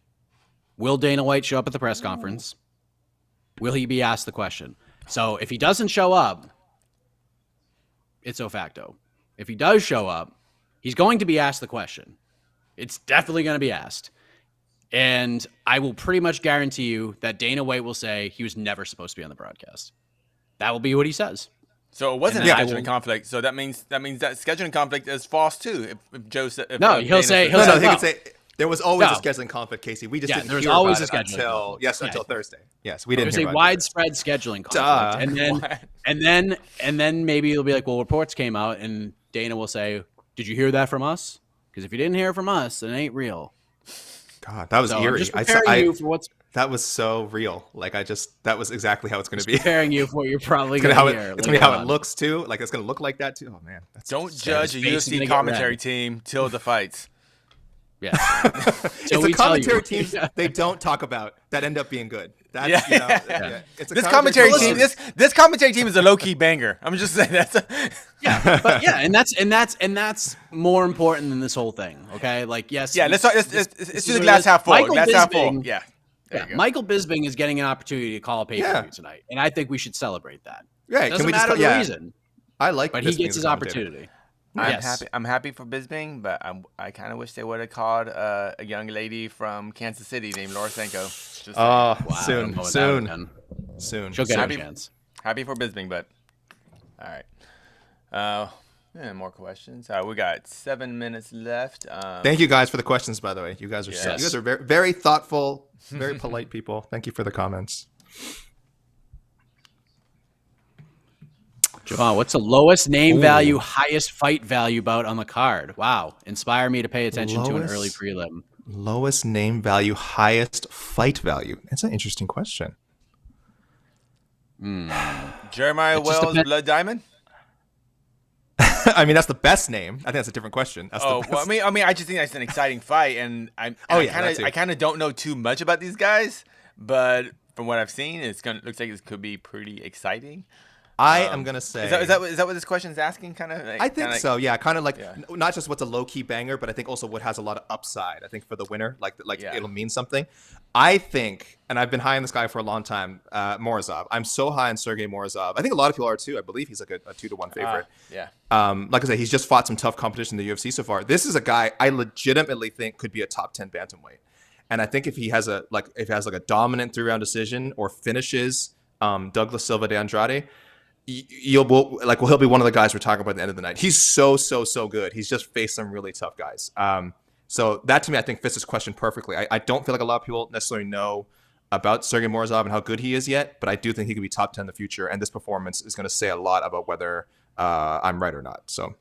Will Dana White show up at the press conference? Will he be asked the question? So if he doesn't show up, it's o facto. If he does show up, he's going to be asked the question. It's definitely going to be asked. And I will pretty much guarantee you that Dana White will say he was never supposed to be on the broadcast. That will be what he says.
So it wasn't a scheduling conflict. So that means that scheduling conflict is false too. If Joe said
he'll say
he could say there was always a scheduling conflict, Casey. We just didn't hear about it until Thursday. Yes, we didn't hear about it.
There's a widespread scheduling conflict. And then maybe it'll be like, well, reports came out and Dana will say, did you hear that from us? Because if you didn't hear it from us, it ain't real.
God, that was eerie.
I'm just preparing you for what's
that was so real. Like that was exactly how it's going to be.
Preparing you for what you're probably going to hear.
It's going to be how it looks too. Like it's going to look like that too. Oh man.
Don't judge a UFC commentary team till the fights.
Yeah.
It's a commentary team they don't talk about that end up being good. That's, It's a
this commentary team. This commentary team is a low key banger. I'm just saying
and that's more important than this whole thing. Okay, like yes.
Yeah, let's do the glass half full. Glass half full. Yeah.
Michael Bisping is getting an opportunity to call a pay-per-view tonight, and I think we should celebrate that.
Yeah,
it doesn't matter the reason.
I like,
but he gets his opportunity.
I'm happy for Bisping, but I kind of wish they would have called a young lady from Kansas City named Laura Senko.
Soon.
She'll get a chance.
Happy for Bisping, but all right. More questions. We got 7 minutes left.
Thank you guys for the questions, by the way. You guys are very, very thoughtful, very polite people. Thank you for the comments.
Javon, what's the lowest name value, highest fight value bout on the card? Wow. Inspire me to pay attention to an early prelim.
Lowest name value, highest fight value. That's an interesting question.
Jeremiah Wells, Blood Diamond?
I mean, that's the best name. I think that's a different question.
Well, I mean, I just think that's an exciting fight, and I kind of don't know too much about these guys, but from what I've seen, looks like it could be pretty exciting.
I am gonna say
is that what this question is asking? Kind of.
I think so. Yeah, kind of like not just what's a low key banger, but I think also what has a lot of upside. I think for the winner, it'll mean something. I think, and I've been high on this guy for a long time, Morozov. I'm so high on Sergey Morozov. I think a lot of people are too. I believe he's like a 2-1 favorite. Like I said, he's just fought some tough competition in the UFC so far. This is a guy I legitimately think could be a top 10 bantamweight. And I think if he has a dominant 3-round decision or finishes Douglas Silva de Andrade, he'll be one of the guys we're talking about at the end of the night. He's so good. He's just faced some really tough guys. So that to me, I think fits this question perfectly. I don't feel like a lot of people necessarily know about Sergey Morozov and how good he is yet, but I do think he could be top 10 in the future. And this performance is going to say a lot about whether I'm right or not. So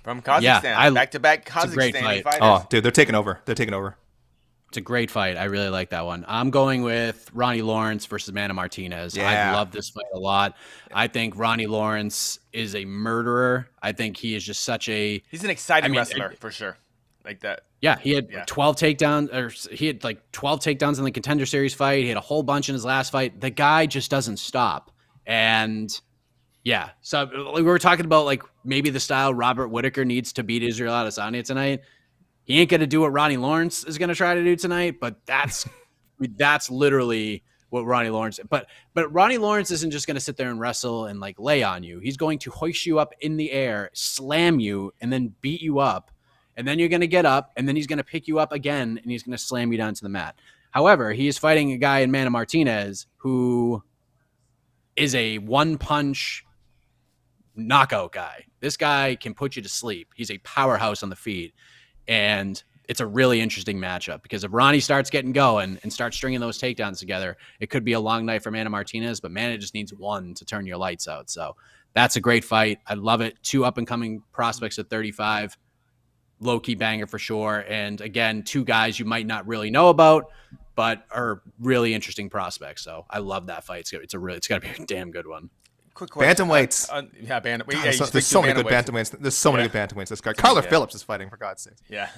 from Kazakhstan, back-to-back Kazakhstan.
It's a great fight.
Oh, dude, they're taking over.
It's a great fight. I really like that one. I'm going with Ronnie Lawrence versus Manny Martinez.
Yeah.
I love this fight a lot. I think Ronnie Lawrence is a murderer. I think he is just such a...
He's an exciting wrestler, for sure. Like that.
Yeah, he had 12 takedowns, or he had like 12 takedowns in the Contender Series fight. He had a whole bunch in his last fight. The guy just doesn't stop. And yeah, so we were talking about like maybe the style Robert Whittaker needs to beat Israel Adesanya tonight. He ain't going to do what Ronnie Lawrence is going to try to do tonight, but that's literally what Ronnie Lawrence. But Ronnie Lawrence isn't just going to sit there and wrestle and like lay on you. He's going to hoist you up in the air, slam you, and then beat you up. And then you're going to get up, and then he's going to pick you up again, and he's going to slam you down to the mat. However, he is fighting a guy in Manny Martinez who is a one-punch knockout guy. This guy can put you to sleep. He's a powerhouse on the feet. And it's a really interesting matchup because if Ronnie starts getting going and starts stringing those takedowns together, it could be a long night for Mana Martinez, but Mana just needs one to turn your lights out. So that's a great fight. I love it. 2 up-and-coming prospects at 35. Low-key banger for sure. And again, 2 guys you might not really know about, but are really interesting prospects. So I love that fight. It's got to be a damn good one.
Quick question.
Bantamweights.
There's
so many good bantamweights. There's so many good bantamweights this card. Carla Phillips is fighting, for God's sake.
Yeah.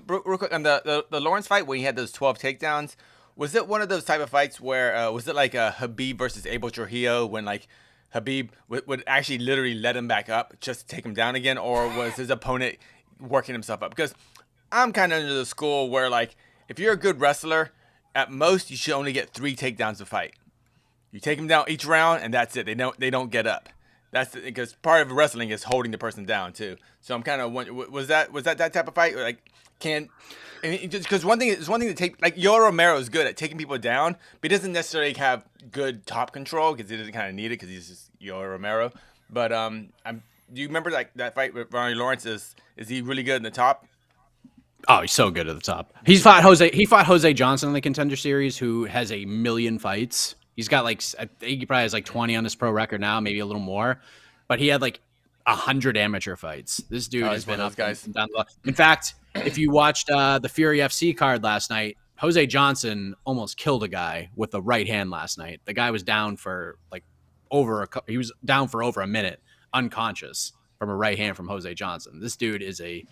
Real quick on the Lawrence fight where he had those 12 takedowns. Was it one of those type of fights where was it like a Habib versus Abel Trujillo when like Habib would actually literally let him back up just to take him down again, or was his opponent working himself up? Because I'm kind of under the school where like if you're a good wrestler, at most you should only get 3 takedowns to fight. You take them down each round, and that's it. They don't get up. That's because part of wrestling is holding the person down too. So I'm kind of wondering, was that type of fight? Or like, because one thing to take, like Yoel Romero is good at taking people down, but he doesn't necessarily have good top control because he doesn't kind of need it because he's just Yoel Romero. But do you remember like that fight with Ronnie Lawrence? Is he really good in the top?
Oh, he's so good at the top. He fought Jose Johnson in the Contender Series, who has a million fights. He's got like, I think he probably has like 20 on his pro record now, maybe a little more. But he had like 100 amateur fights. This dude has been up guys. And down the. In fact, if you watched the Fury FC card last night, Jose Johnson almost killed a guy with the right hand last night. The guy was down for like over a minute, unconscious from a right hand from Jose Johnson. This dude is a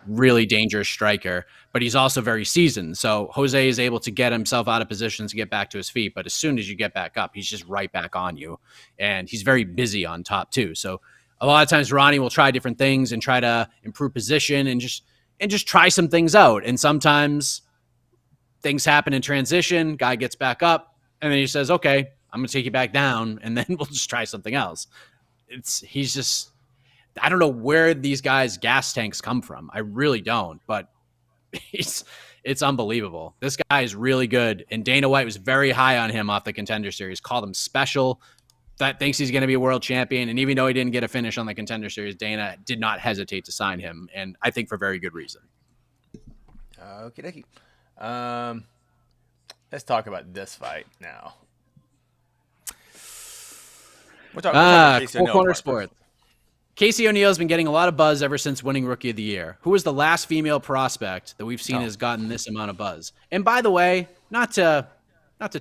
really dangerous striker, but he's also very seasoned. So Jose is able to get himself out of positions to get back to his feet. But as soon as you get back up, he's just right back on you. And he's very busy on top too. So a lot of times Ronnie will try different things and try to improve position and just try some things out. And sometimes things happen in transition, guy gets back up, and then he says, okay, I'm going to take you back down, and then we'll just try something else. He's just, I don't know where these guys' gas tanks come from. I really don't, but it's unbelievable. This guy is really good, and Dana White was very high on him off the Contender Series, called him special, that thinks he's going to be a world champion, and even though he didn't get a finish on the Contender Series, Dana did not hesitate to sign him, and I think for very good reason.
Okie dokie. Let's talk about this fight now. We'll talk about
Four Corner Sports. Casey O'Neal's been getting a lot of buzz ever since winning Rookie of the Year. Who was the last female prospect that we've seen has gotten this amount of buzz? And by the way, not to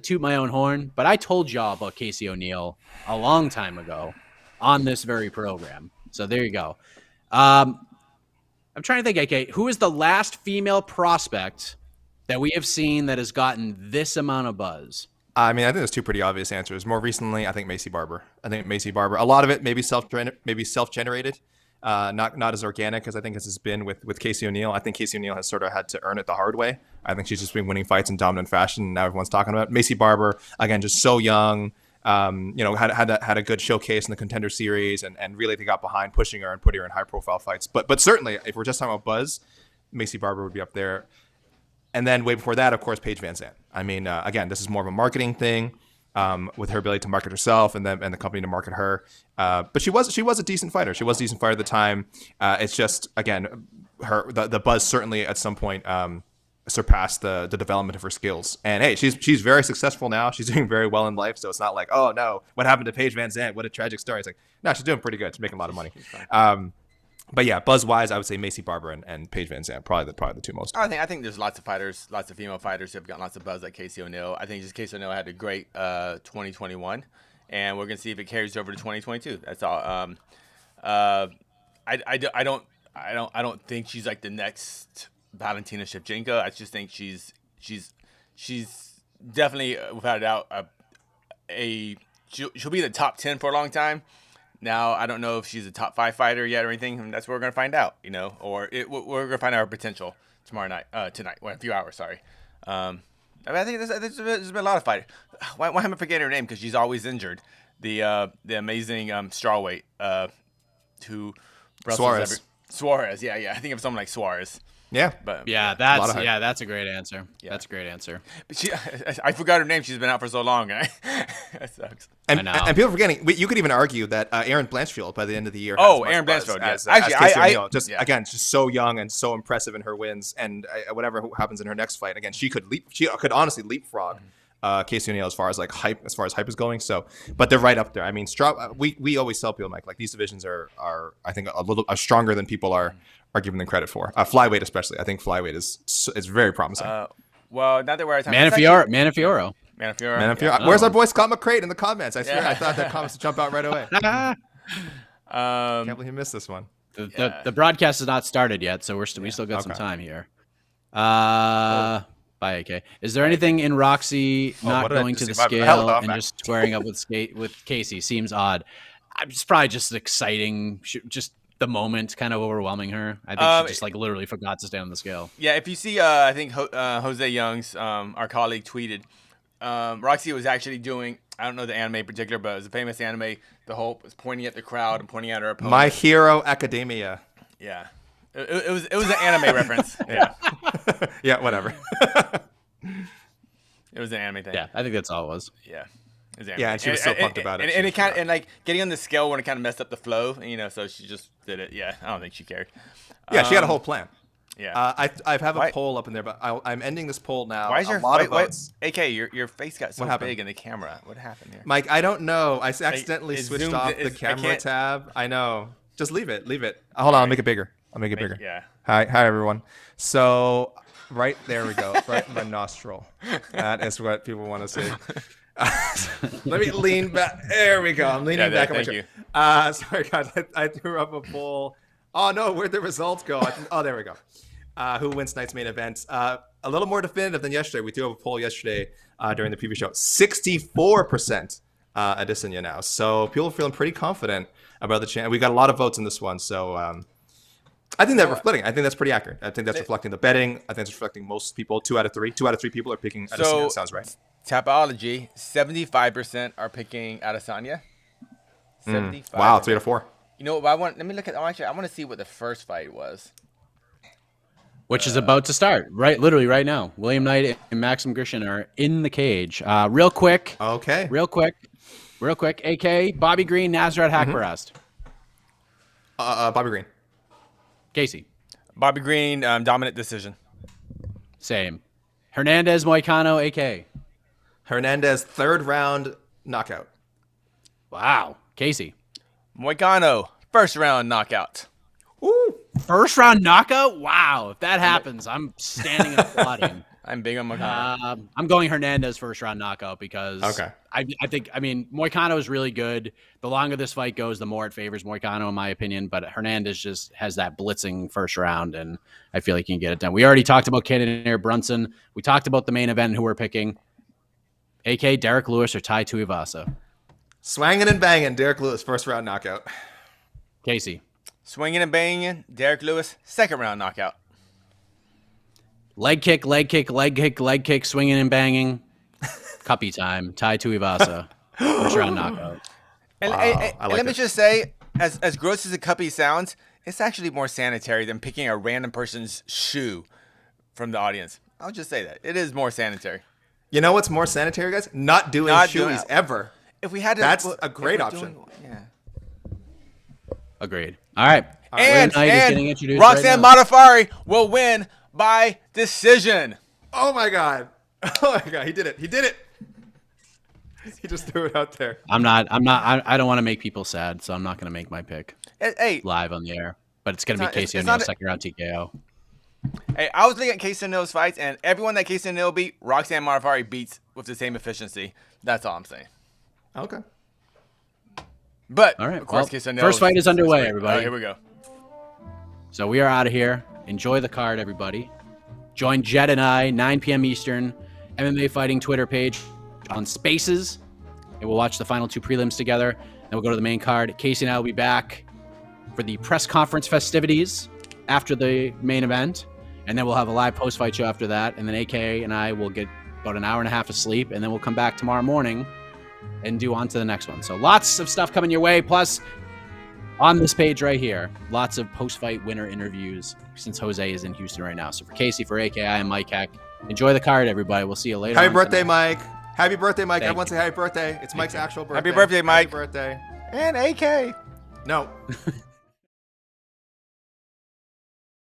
toot my own horn, but I told y'all about Casey O'Neal a long time ago on this very program. So there you go. I'm trying to think, AK, who is the last female prospect that we have seen that has gotten this amount of buzz?
I mean, I think there's 2 pretty obvious answers. More recently, I think Macy Barber. A lot of it maybe self-generated, not as organic as I think as it's been with Casey O'Neal. I think Casey O'Neal has sort of had to earn it the hard way. I think she's just been winning fights in dominant fashion, and now everyone's talking about it. Macy Barber, again, just so young. Had a good showcase in the Contender Series, and really they got behind pushing her and putting her in high-profile fights. But certainly, if we're just talking about buzz, Macy Barber would be up there. And then way before that, of course, Paige VanZant. I mean, again, this is more of a marketing thing with her ability to market herself and the company to market her. But she was a decent fighter. She was a decent fighter at the time. It's just, again, the buzz certainly at some point surpassed the development of her skills. And hey, she's very successful now. She's doing very well in life. So it's not like, oh no, what happened to Paige VanZant? What a tragic story. It's like, no, she's doing pretty good. She's making a lot of money. But yeah, buzz-wise, I would say Macy Barber and Paige VanZant, probably the 2 most.
I think there's lots of female fighters who have gotten lots of buzz like Casey O'Neal. I think just Casey O'Neal had a great 2021, and we're gonna see if it carries over to 2022. That's all. I don't think she's like the next Valentina Shevchenko. I just think she's definitely, without a doubt, she'll be in the top 10 for a long time. Now, I don't know if she's a top 5 fighter yet or anything. And that's what we're going to find out, or we're going to find out her potential tonight, in a few hours, sorry. I think there's been a lot of fighters. Why am I forgetting her name? Because she's always injured. The amazing strawweight who
Suarez.
Suarez, yeah. I think of someone like Suarez.
Yeah.
But
Yeah,
a lot of hype.
that's a great answer.
Yeah.
That's a great answer.
But I forgot her name. She's been out for so long. That sucks.
And,
I know.
and people are forgetting. You could even argue that Aaron Blanchfield by the end of the year.
Oh,
has
Aaron
much buzz
Blanchfield, yeah.
as
Actually,
Casey
I-
O'Neill. Just
yeah.
again, just so young and so impressive in her wins, and whatever happens in her next fight, again, she could honestly leapfrog Casey O'Neill as far as hype is going. So, but they're right up there. I mean, we always tell people, Mike, like these divisions are I think a little stronger than people are giving them credit for. Flyweight especially, I think flyweight is very promising.
Well, not that we're out of time.
Manafioro.
Yeah.
Where's our boy Scott McCrate in the comments? I swear, I thought that comments would jump out right away. Can't believe he missed this one.
The broadcast has not started yet, so we still got some time here. Bye, AK. Is there anything in Roxy not
what did I
going
just
to the
see? My
scale
hell off,
and
man.
just squaring up with Casey? Seems odd. It's probably just exciting, just the moment kind of overwhelming her. I think she just literally forgot to stand on the scale.
Yeah, if you see, I think Jose Young's, our colleague, tweeted, Roxy was actually doing, I don't know the anime in particular, but it was a famous anime. The Hope was pointing at the crowd and pointing at her opponent.
My Hero Academia.
Yeah. It was an anime reference. Yeah.
Yeah, whatever.
It was an anime thing.
Yeah, I think that's all it was.
Yeah. It was anime.
Yeah, and she was so pumped about it.
And it kind of, and like getting on the scale when it kind of messed up the flow, so she just did it. Yeah, I don't think she cared.
Yeah, she had a whole plan.
Yeah.
I have a poll up in there, but I'm ending this poll now.
Why is your
a lot of votes.
AK, your face got so
happened?
big in the camera. What happened here?
Mike, I don't know. I accidentally
it
switched
zoomed-
off the
I
camera
can't-
tab. I know. Just leave it. Hold on, I'll make it bigger.
Yeah.
Hi everyone. So right there we go. Right in my nostril. That is what people want to see. Let me lean back. There we go. I'm leaning back on my
thank
chair. Sorry guys, I threw up a poll. Oh no, where'd the results go? Oh, there we go. Who wins tonight's main event? A little more definitive than yesterday. We do have a poll yesterday during the preview show. 64% Adesanya now. So people are feeling pretty confident about the chance. We got a lot of votes in this one. So I think that's reflecting. I think that's pretty accurate. I think that's reflecting the betting. I think it's reflecting most people. 2 out of 3. 2 out of 3 people are picking Adesanya.
So,
Sounds right.
Tapology, 75% are picking Adesanya. 75.
Wow, 3 out of 4.
You know what? Let me look at. Actually, I want to see what the first fight was.
Which is about to start, literally right now. William Knight and Maxim Grishin are in the cage. Real quick.
Okay.
Real quick. AK, Bobby Green, Nasrat Haqparast.
Bobby Green.
Casey.
Bobby Green, dominant decision.
Same. Hernandez, Moicano, AK.
Hernandez, 3rd round knockout.
Wow. Casey.
Moicano, first round knockout.
Ooh.
First round knockout? Wow. If that happens, I'm standing and applauding.
I'm big on Moicano.
I'm going Hernandez first round knockout because I think Moicano is really good. The longer this fight goes, the more it favors Moicano in my opinion. But Hernandez just has that blitzing first round, and I feel like he can get it done. We already talked about Cannonier, Brunson. We talked about the main event and who we're picking. AK, Derek Lewis or Tai Tuivasa.
Swanging and banging, Derek Lewis, 1st round knockout.
Casey.
Swinging and banging, Derek Lewis, 2nd round knockout.
Leg kick, swinging and banging. Cuppy time. Tai Tuivasa. First round knockout.
And,
Wow,
and let me just say, as gross as a cuppy sounds, it's actually more sanitary than picking a random person's shoe from the audience. I'll just say that. It is more sanitary.
You know what's more sanitary, guys? Not doing shoeies ever.
If we had to,
That's a great option.
Yeah.
Agreed. All right.
And
Knight is getting introduced
Roxanne
right now.
Modafari will win by decision.
Oh my god. Oh my god, he did it. He just threw it out there.
I don't want to make people sad, so I'm not going to make my pick
Hey,
live on the air. But it's going to be Casey
it's
O'Neill,
not a-
2nd round TKO.
hey, I was looking at Casey O'Neill's fights, and everyone that Casey O'Neill beat, Roxanne Modafari beats with the same efficiency. That's all I'm saying.
Okay.
But
All right.
of course,
Well,
Casey O'Neill
first fight is underway,
great.
everybody.
Here we go.
So we are out of here. Enjoy the card, everybody. Join Jed and I, 9 p.m. Eastern, MMA Fighting Twitter page on Spaces. And we'll watch the final 2 prelims together. Then we'll go to the main card. Casey and I will be back for the press conference festivities after the main event. And then we'll have a live post-fight show after that. And then AK and I will get about an hour and a half of sleep. And then we'll come back tomorrow morning and do on to the next one. So lots of stuff coming your way. Plus, on this page right here, lots of post-fight winner interviews since Jose is in Houston right now. So for Casey, for AKI, and Mike Heck, enjoy the card, everybody. We'll see you later.
Happy birthday, Mike. Happy birthday, Mike.
Thank
Everyone
you.
say happy birthday. It's Mike's actual birthday.
Happy birthday, Mike.
Happy birthday.
And AK.
No.